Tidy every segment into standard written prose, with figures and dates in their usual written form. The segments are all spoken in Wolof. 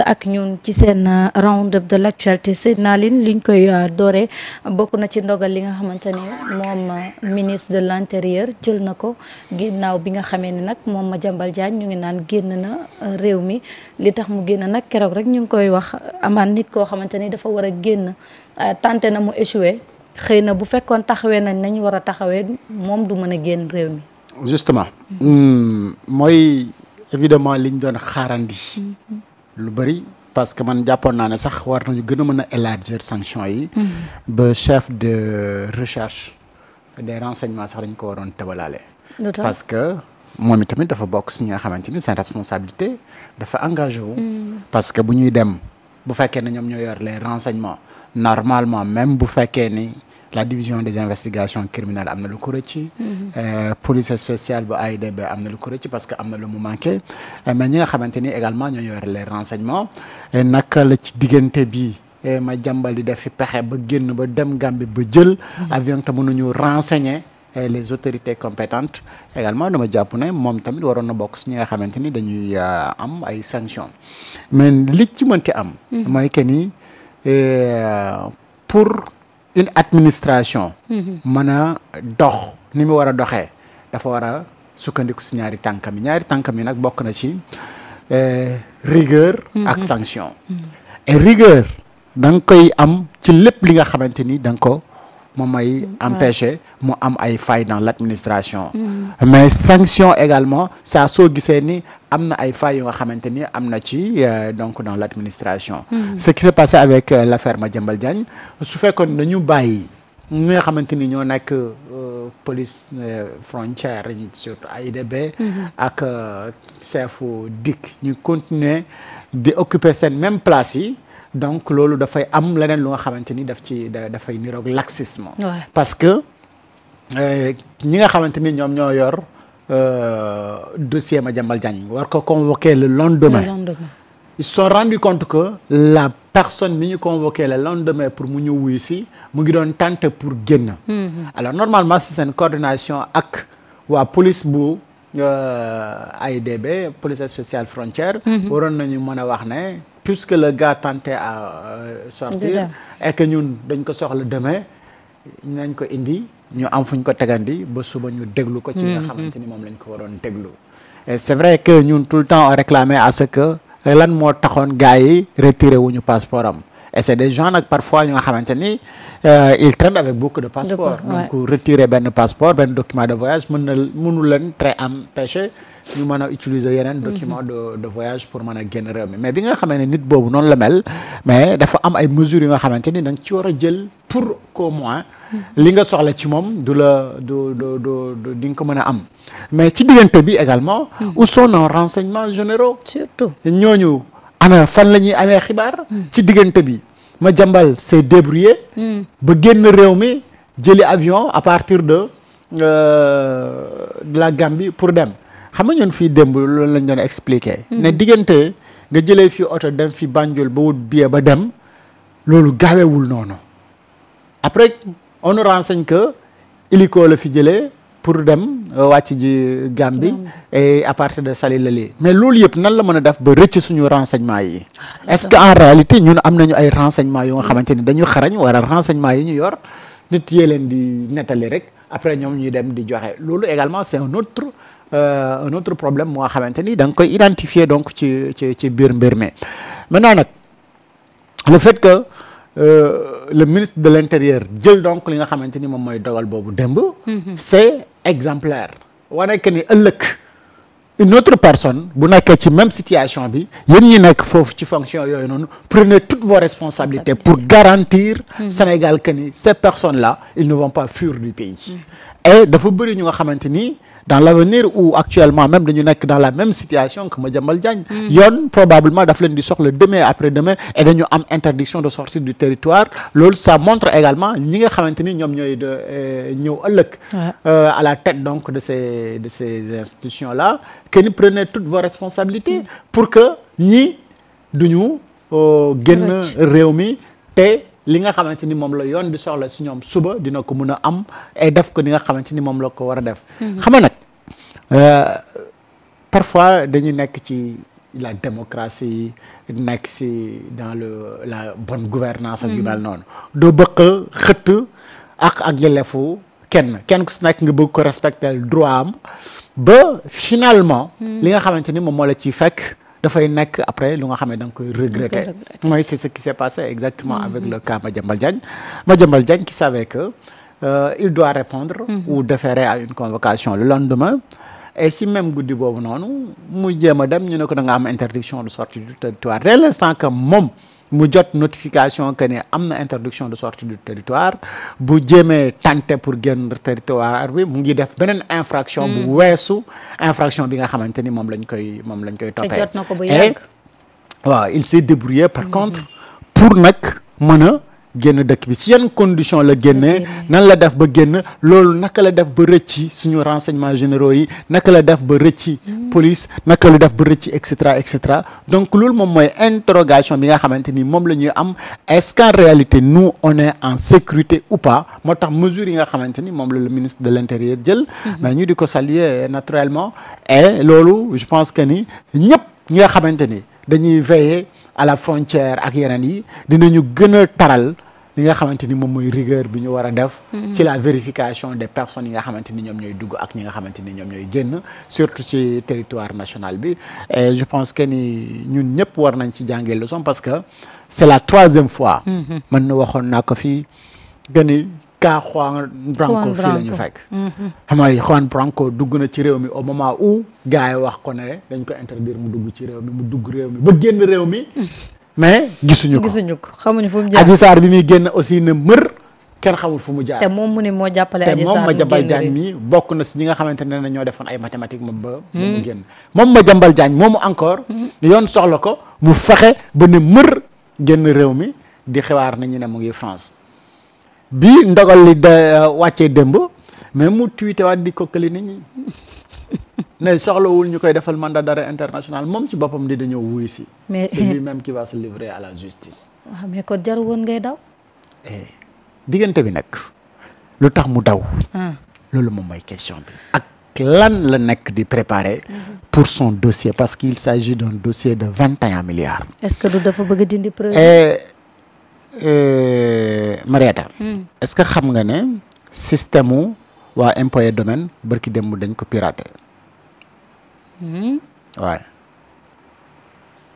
ak ñun ci seen round-up de l'actualité. Seydina Line liñ koy dooree bokk na ci ndogal li nga xamante ni moom ministre de l'intérieur jël na ko ginnaaw bi nga xamee ne nag moom Madiambal Diagne ñu ngi naan génn na réew mi. li tax mu génn nag keroog rek ñu ngi koy wax amaan nit koo xamante ni dafa war a génn tenté na mu échoué xëy na bu fekkoon taxawee nañ war a taxawee moom du mën a génn réew mi. justement mooy évidemment liñ doon xaarandi lu bëri parce que man jàppoon naa ne sax war nañu gën a mën a élargir sanction yi ba chef de recherche des renseignements sax dañ ko waroon tëbalaale parce que moom itamit dafa bokk si ñi nga xamante ni seen responsabilité dafa engagé wu parce que bu ñuy dem bu fekkee ne ñoom ñoo yor les renseignements normalement même bu fekkee ni la division des investigations criminelles am na lu ko rëcc police spéciale bu AIBD am na lu ko rëcc parce que am na lu mu manqué mais ñi nga xamante ni également ñoo yor les renseignements naka la ci diggante bi Madiambal di def fi pexe ba génn ba dem Gambie ba jël avion te mënuñu renseigner les autorités compétentes également dama jàpp ne moom tamit waroon na bokk si ñi nga xamante ni dañuy am ay sanctions mais li ci mënti am mooy que ni pour une administration mën a dox ni mu war a doxee dafa war a sukkandiku si ñaari tànkam yi nag bokk na ci rigueur ak sanction et rigueur da nga koy am ci lépp li nga xamante ni da nga ko moom mooy empêcher mu am ay failles dans l'administration mais sanction également saa soo gisee ni am na ay failles yu nga xamante ni am na ci donc dans l'administration ce qui s'est passé avec l'affaire Madiambal Diagne su fekkoon dañu bàyyi ñi nga xamante ni ñoo nekk police frontière surtout AIBD ak chefu DIC ñu continuer di occuper seen même place yi donc loolu dafay am leneen lu nga xamante ni dafay niroog laxisme parce que ñi nga xamante ni ñoom ñoo yor dossier Madiambal Diagne war ko convoquer le lendemain ils se sont rendus compte que la personne bi ñu convoqué le lendemain pour mu ñëw wuyu si mu ngi doon tenter pour génn alors normalement si seen coordination ak waa police bu AIBD police spéciale frontière waroon nañu mën a wax ne puisque le gars tentait à sortir et que ñun dañ ko soxla demain nañ ko indi ñu am fuñ ko tegandi ba suba ñu déglu ko ci nga xamante ni moom lañ ko waroon déglu et c'est vrai que ñun tout le temps on réclamait à ce que lan moo taxoon gars yi retiré wuñu passeport am et c'est des gens nag parfois ñu nga xamante ni ils traînent avec beaucoup de passeports donc retirer benn passeport benn document de voyage mënu leen très empêcher ñu mën a utiliser yeneen document de voyage pour mën a génn réew mi mais bi nga xamee ne nit boobu noonu la mel mais dafa am ay mesures yu nga xamante ni da nga ci war a jël pour qu'au moins li nga soxla ci moom di nga ko mën a am mais ci diggante bi également où sont nos renseignements généraux surtout ñooñu ana fan la ñuy amee xibaar ci diggante bi Madiambal s'est débrouillé ba génn réew mi jëli avion à partir de la Gambie pour dem xam nga ñun fii démb loolu lañ doon expliquer ne diggante nga jëlee fi oto dem fi Banjul ba wut billet ba dem loolu gaawewul noonu après on nous renseigne que hélico la fi jëlee pour dem wàcc ji Gambie et à partir de Saly Lali mais loolu yëpp nan la mën a def ba rëcc suñu renseignement yi est-ce que en réalité ñun am nañu ay renseignement yu nga xamante ni dañu xarañ wala renseignement yi ñu yor nit yee leen di nettali rek après ñoom ñuy dem di joxe loolu également c'est un autre problème moo xamante ni da nga koy identifier donc ci biir mbir mi maintenant nag le fait que le ministre de l'intérieur jël donc li nga xamante ni moom mooy dogal boobu démb c'est exemplaire wane que ni ëllëg une autre personne bu nekkee ci même situation bi yéen ñi nekk foofu ci fonction yooyu noonu prenez toutes vos responsabilités pour garantir Sénégal que ni ces personnes-là ils ne vont pas fuir du pays et dafa bëri ñu nga xamante ni dans l'avenir ou actuellement même dañu nekk dans la même situation que Madiambal Diagne yoon probablement daf leen di soxla demain après-demain et dañu am interdiction de sortir du territoire loolu ça montre également ñi nga xamante ni ñoom ñooy ñëw ëllëg à la tête donc de ces institutions-là que ni prenez toutes vos responsabilités pour que ñi duñu génn réew mi te li nga xamante ni moom la yoon di soxla si ñoom suba dina ko mën a am et def ko ni nga xamante ni moom la ko war a def xam nga nag parfois dañuy nekk ci la démocratie nekk si dans la bonne gouvernance ak yu mel noonu doo bëgg xëtt ak yelleefu kenn ku si nekk nga bëgg ko respecter droit am ba finalement li nga xamante ni moom moo la ci fekk dafay nekk après lu nga xam ne da nga koy regretter mooy c'est ce qui s'est passé exactement avec le cas Madiambal Diagne qui savait que il doit répondre ou déférer à une convocation le lendemain et si même guddi boobu noonu mu jéem a dem ñu ne ko da nga am interdiction de sortie du territoire dès l'instant que moom mu jot notification que ne am na interdiction de sortie du territoire bu jéemee tenter pour génn territoire bi mu ngi def beneen infraction bu weesu infraction bi nga xamante ni moom lañ koy toppee jot na ko bu yàgg waaw il s'est débrouillé par contre pour nag mën a génn dëkk bi si yan condition la génnee nan la def ba génn loolu naka la def ba rëcci suñu renseignements généraux yi naka la def ba rëcci police naka la def ba rëcci et cetera donc loolu moom mooy interrogation bi nga xamante ni moom la ñuy am est-ce qu'en réalité nous on est en sécurité ou pas moo tax mesures yi nga xamante ni moom la le ministre de l'intérieur jël mais ñu di ko saluer naturellement et loolu je pense que ni ñëpp ñi nga xamante ni dañuy veiller à la frontière ak yeneen yi dinañu gën a taral li nga xamante ni moom mooy rigueur bi ñu war a def ci la vérification des personnes yi nga xamante ni ñoom ñooy dugg ak ñi nga xamante ni ñoom ñooy génn surtout ci territoire national bi et je pense que ni ñun ñëpp war nañ ci jàngee leçon parce que c'est la 3e fois man na waxoon naa ko fii gëni cas Juan Branco fii la ñu fekk xam nga Juan Branco dugg na ci réew mi au moment où gars yi wax ko ne dañ ko interdire mu dugg ci réew mi mu dugg réew mi ba génn réew mi mais gisuñu ko xamuñu fu mu jaar Adji Sarr bi muy génn aussi ne mër kenn xamul fu mu jaar te moom mu ne moo jàppale Adji Sarr te moom Madiambal Diagne mi bokk na si ñi nga xamante ne ñoo defoon ay mathématiques moom ba mu génn moom Madiambal Diagne moomu encore yoon soxla ko mu fexe ba ne mër génn réew mi di xibaar nañu ne mu ngi France bi ndogal li da wàccee démb mais mu tweeté waat di kokkali nit ñi ne soxlawul ñu koy defal mandat d'arrêt international moom ci boppam di dañoo wuy si mais c'est lui-même qui va se livrer à la justice waaw mais kon jaru woon ngay daw diggante bi nag lu tax mu daw loolu moom mooy question bi ak lan la nekk di préparer pour son dossier parce qu'il s'agit d'un dossier de 21 milliards est-ce que du dafa bëgg a dindi preuve Marietta est-ce que xam nga ne système u waa impôt et domaine barki démb dañ ko piraté waaye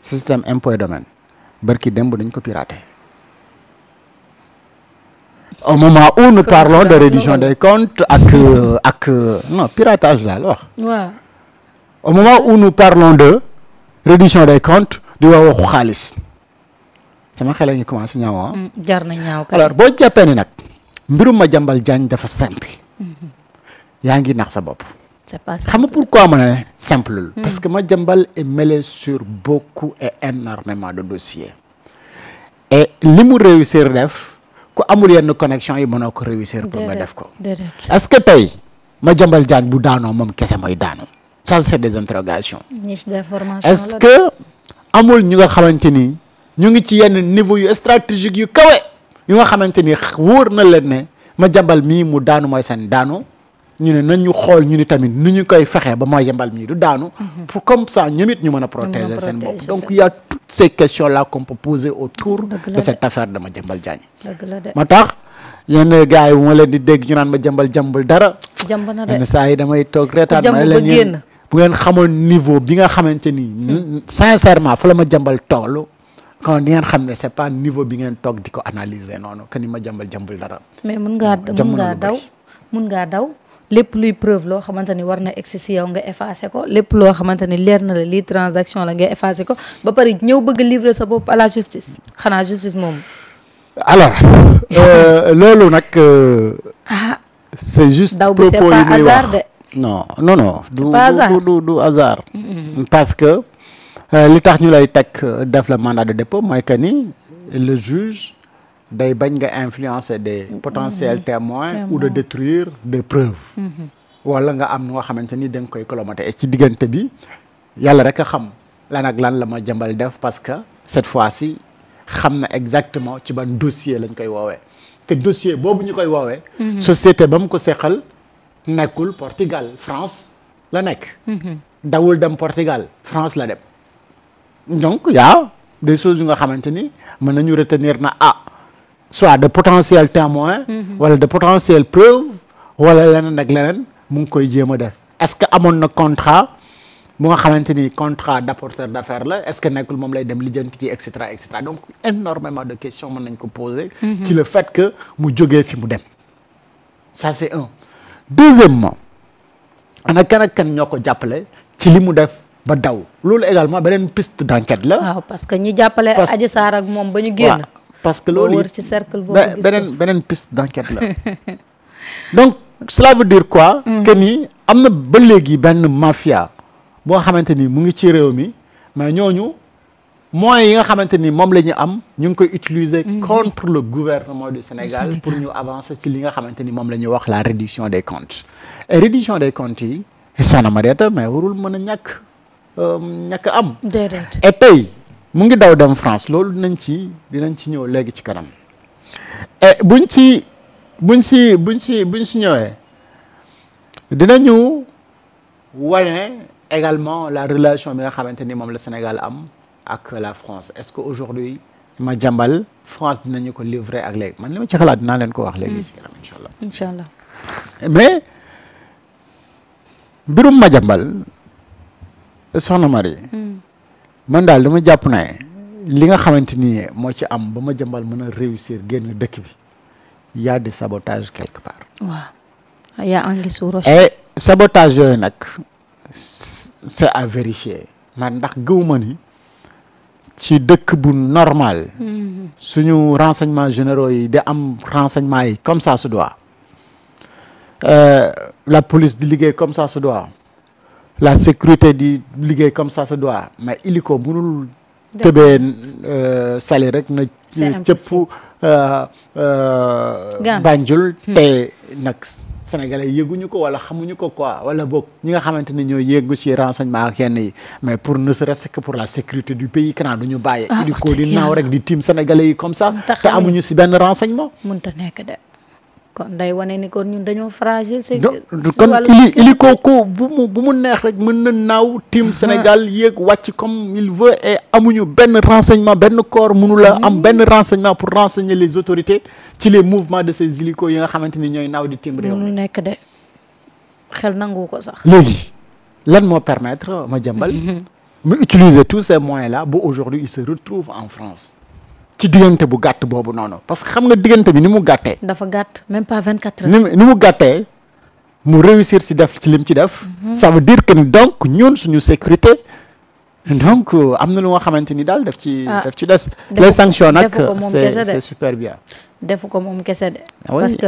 système impôt et domaine barki démb dañ ko piraté au moment où nous parlons de réduction des comptes ak non piratage laa la wax waaw au moment où nous parlons de réduction des comptes di waxu xaalis sama xel a ngi commencé ñaaw jar na ñaaw kay alors boo jàppee ni nag mbirum Madiambal Diagne dafa simple yaa ngi nax sa bopp c'est pas xam nga pourquoi ma ne simple parce que Madiambal est mêlé sur beaucoup et énormément de dossiers et li mu réussir def ku amul yenn connexion yi mënoo ko réussir pour nga def ko est-ce que tey Madiambal Diagne bu daanoo moom kese mooy daanoo ça c'est des interrogations niche d'information est-ce que amul ñu nga xamante ni ñu ngi ci yenn niveau yu stratégique yu kawe yu nga xamante ni wóor na leen ne Madiambal mii mu daanu mooy seen daanu ñu ne nañu xool ñu ni tamit nu ñu koy fexe ba Madiambal mii du daanu pour comme ça ñoom it ñu mën a protéger seen bopp donc il y a toutes ces questions là qu'on peut poser autour de cette affaire de Madiambal Diagne moo tax yenn gars yi bu ma leen di dégg ñu naan Madiambal jàmbul dara yenn saa yi damay toog reetaan ma leen yéen bu ngeen xamoon niveau bi nga xamante ni sincèrement fa la Madiambal toll kon di ngeen xam ne c'est pas niveau bi ngeen toog di ko analyser noonu que ni Madiambal jàmbul dara mais mun ngaa daw lépp luy preuve loo xamante ni war na egsi si yow nga effacé ko lépp loo xamante ni leer na la lii transaction la nga effacé ko ba pare ñëw bëgg livrer sa bopp à la justice xanaa justice moom alors loolu nag c'est juste daw bi c'est pas hasard de non du hasard parce que li tax ñu lay teg def le mandat de dépôt mooy que ni le juge day bañ nga influencer des potentiels témoins ou de détruire des preuves wala nga am nga xamante ni da nga koy colomater et ci diggante bi yàlla rek a xam lan ak lan la Madiambal def parce que cette fois-ci xam na exactement ci ban dossier lañ koy woowee te dossier boobu ñu koy woowee société ba mu ko seqal nekkul Portugal France la nekk dawul dem Portugal France la dem donc yaa des choses yu nga xamante ni mën nañu retenir na soit de potentiels témoins wala de potentielles preuves wala leneen ak leneen mu ngi koy jéem a def est-ce que amoon na contrat bu nga xamante ni contrat d'apporteur d'affaires la est-ce que nekkul moom lay dem lijjanti ci et cetera donc énormément de questions mën nañ ko poser ci le fait que mu jógee fi mu dem ça c'est un. Deuxièmement ana kan ak kan ñoo ko jàppale ci li mu def ba daw loolu également beneen piste d'enquête la. waaw parce que ñi jàppale Adji Sarr ak moom ba ñu génn. parce que loolu wër ci cercle boobu beneen piste d'enquête la donc cela veut dire quoi. que ni am na ba léegi benn mafia boo xamante ni mu ngi ci réew mi mais ñooñu moyens yi nga xamante ni moom la ñu am ñu ngi koy utiliser contre le gouvernement du Sénégal pour ñu avancer ci li nga xamante ni moom la ñuy wax la reddition des comptes et reddition des comptes yi Soxna Mariéta mais warul mën a ñàkk am. déedéet. et tey mu ngi daw dem France loolu dinañ ci ñëw léegi ci kanam et buñ ci ñëwee dinañu wane également la relation bi nga xamante ni moom la Sénégal am ak la France est-ce que aujourd'hui Madiambal France dinañu ko livrer ak léegi man li ma ci xalaat dinaa leen ko wax léegi ci kanam incha allah mais mbirum Madiambal Soxna Marie man daal dama jàpp ne li nga xamante ni moo ci am ba Madiambal mën a réussir génn dëkk bi y a des sabotages quelque part. waaw y a anguille sous roche. et sabotage yooyu nag c'est à vérifier man ndax gëwuma ni ci dëkk bu normal. suñu renseignements généraux yi di am renseignements yi comme ça se doit la police di liggéey comme ça se doit la sécurité di liggéey comme ça se doit mais illiko mënul tëbee sali rek na cëpp Banjul te nag sénégalais yëguñu ko wala xamuñu ko quoi wala boog ñi nga xamante ne ñoo yëggu ci renseignement ak yenn yi mais pour ne serait-ce que pour la sécurité du pays kanaa duñu bàyyi illiko di naaw rek di tiim sénégalais yi comme ça te amuñu ci benn renseignement mënta nekk de kon day wane ni kon ñun dañoo fragile. kon illiko ko bu mu neex rek mën na naaw tiim Sénégal yéeg wàcc comme il veut et amuñu benn renseignement benn corps mënula am benn renseignement pour renseigner les autorités ci les mouvements de ces hélicos yi nga xamante ni ñooy naaw di tiim réew mënu nekk de xel nangu ko sax. léegi lan moo permettre Madiambal mu utiliser tous ces moyens là ba aujourd'hui il se retrouve en France ci diggante bu gàtt boobu noonu parce que xam nga diggante bi ni mu gàttee. dafa gàtt même pas 24 heures. ni mu gàttee mu réussir ci def ci lim ci def. ça veut dire que ni donc ñun suñu sécurité donc am na lu nga xamante ni daal def ci des. les sanctions nag c'est super bien. defu ko moom kese de. parce que